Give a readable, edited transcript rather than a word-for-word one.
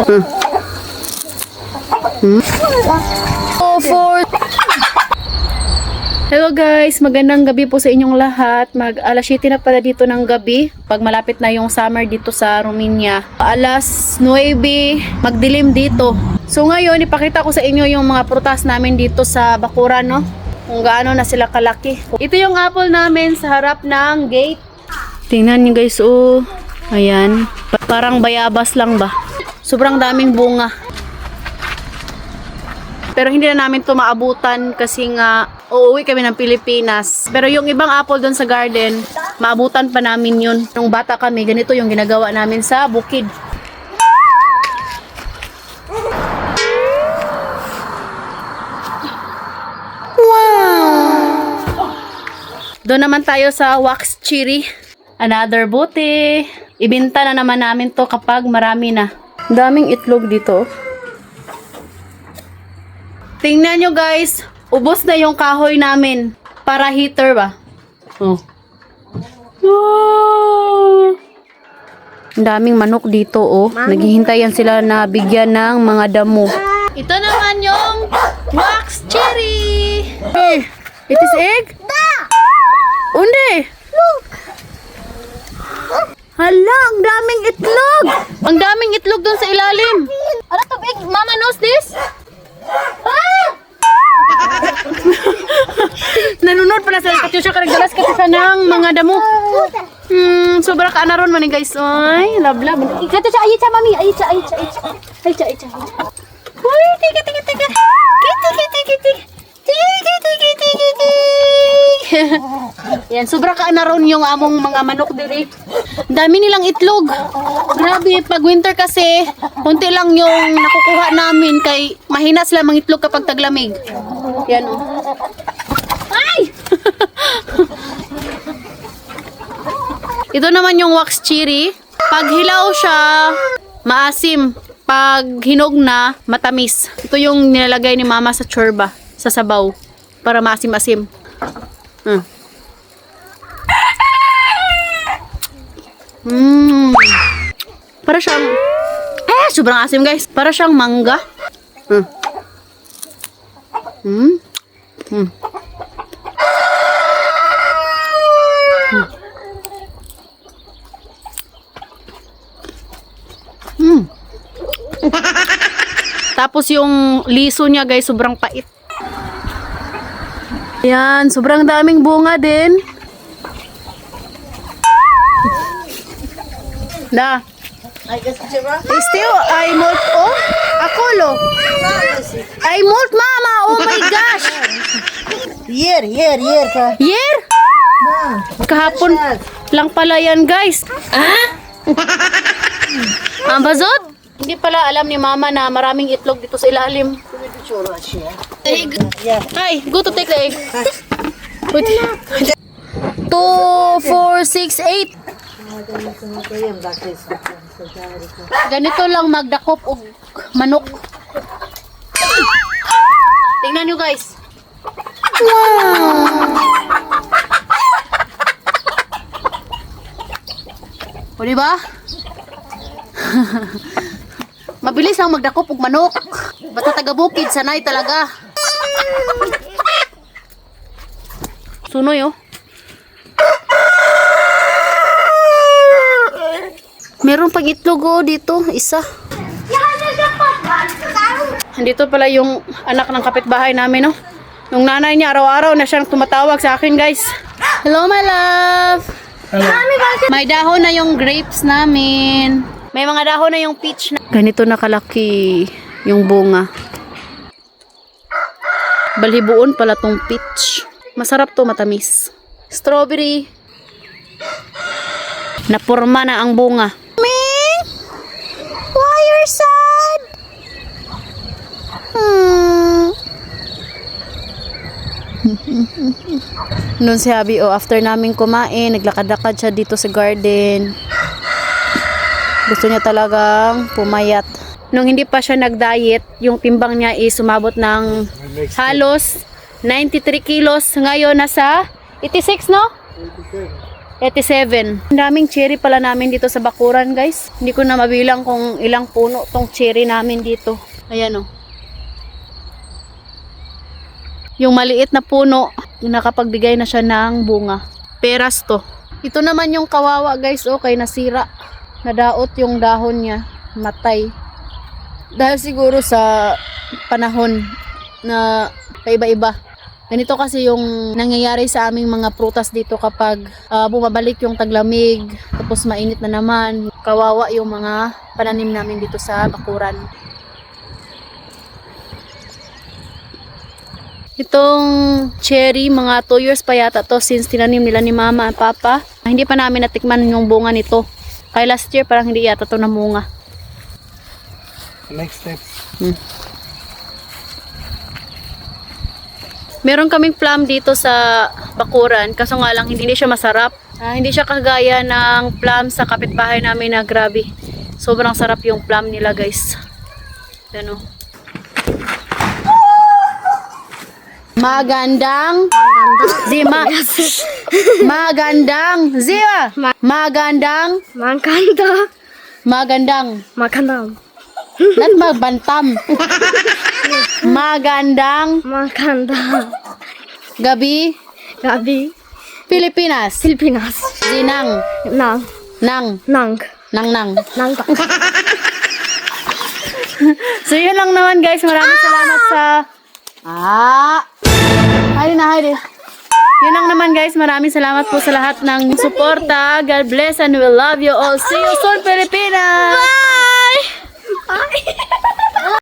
Hello guys, magandang gabi po sa inyong lahat. Alas 7 na pala dito ng gabi. Pag malapit na yung summer dito sa Romania. Alas 9, magdilim dito. So ngayon, ipakita ko sa inyo yung mga prutas namin dito sa bakuran, no? Kung gaano na sila kalaki. Ito yung apple namin sa harap ng gate. Tingnan nyo guys, oh. Ayan. Parang bayabas lang ba? Sobrang daming bunga. Pero hindi na namin ito maabutan kasi nga uuwi kami ng Pilipinas. Pero yung ibang apple doon sa garden, maabutan pa namin yun. Nung bata kami, ganito yung ginagawa namin sa bukid. Wow! Doon naman tayo sa wax cherry. Another buti. Ibenta na naman namin to kapag marami na. Daming itlog dito. Tingnan nyo guys, ubos na yung kahoy namin. Para heater ba? Oh. Wow! Ang daming manok dito, oh. Naghihintayan sila na bigyan ng mga damo. Ito naman yung wax cherry. Hey, it is egg? Unde? Look. Hala, ang daming itlog. Ang daming itlog dun sa ilalim. Ano to, big? Mama knows this? Nanunod pala sa Katyusha karagdalas Katyusha ng mga damo. Sobra ka na ron man guys. Ay, love. Katyusha, ayit siya mami. Ayit siya. Uy, tiga. Yan, sobra ka na ron yung among mga manok diri. Dami nilang itlog. Grabe, pag winter kasi, konti lang yung nakukuha namin kay mahina sila mga itlog kapag taglamig. Yan oh. Ay! Ito naman yung wax cherry. Pag hilaw siya, maasim. Pag hinog na, matamis. Ito yung nilalagay ni mama sa chorba, sa sabaw, para maasim-asim. Para siyang sobrang asim guys. Para siyang mangga. Tapos yung liso niya guys, sobrang pait. Yan, sobrang daming bunga din. Da. Still, I molt oh. Akolo. I molt mama. Oh my gosh. Year ka. Year? Kahapon lang pala yan guys. Ang bazot? Hindi pala alam ni mama na maraming itlog dito sa ilalim. Ay, go to take the egg. 2, 4, 6, 8. Ganito lang magdakop og manok. Tingnan nyo guys. Wow! O diba? Mabilis ang magdakop og manok. Basta taga-bukid, sanay talaga. Sunoy oh. Meron pang itlog oh dito, isa. Andito pala yung anak ng kapitbahay namin, no? Nung nanay niya, araw-araw na siyang tumatawag sa akin, guys. Hello, my love! Hello. May dahon na yung grapes namin. May mga dahon na yung peach na. Ganito na kalaki yung bunga. Balhibuon pala tong peach. Masarap to, matamis. Strawberry. Napurma na ang bunga. Why you're sad? Noon si Abby, after namin kumain, naglakad-lakad siya dito sa garden. Gusto niya talagang pumayat. Nung hindi pa siya nag-diet, yung timbang niya is sumabot ng halos 93 kilos. Ngayon nasa 86, no? 87. Ang daming cherry pala namin dito sa bakuran, guys. Hindi ko na mabilang kung ilang puno tong cherry namin dito. Ayan, oh. Yung maliit na puno, nakapagbigay na siya ng bunga. Peras to. Ito naman yung kawawa, guys. Okay, nasira. Nadaot yung dahon niya. Matay. Dahil siguro sa panahon na paiba-iba. Ganito kasi yung nangyayari sa aming mga prutas dito kapag bumabalik yung taglamig, tapos mainit na naman. Kawawa yung mga pananim namin dito sa bakuran. Itong cherry, mga 2 years pa yata to since tinanim nila ni mama at papa. Hindi pa namin natikman yung bunga nito. Kaya last year parang hindi yata to namunga. Next step. Meron kaming plum dito sa bakuran, kaso nga lang hindi siya masarap. Hindi siya kagaya ng plum sa kapitbahay namin na grabe. Sobrang sarap yung plum nila, guys. Ano? Magandang Zima. Magandang Zima. Magandang Magandang Not magbantam. Magandang gabi Pilipinas. Zinang Nang So yun lang naman, guys. Maraming salamat sa Haydi. Yun lang naman, guys. Maraming salamat po sa lahat ng suporta. God bless and we love you all. See you soon, Pilipinas! Bye!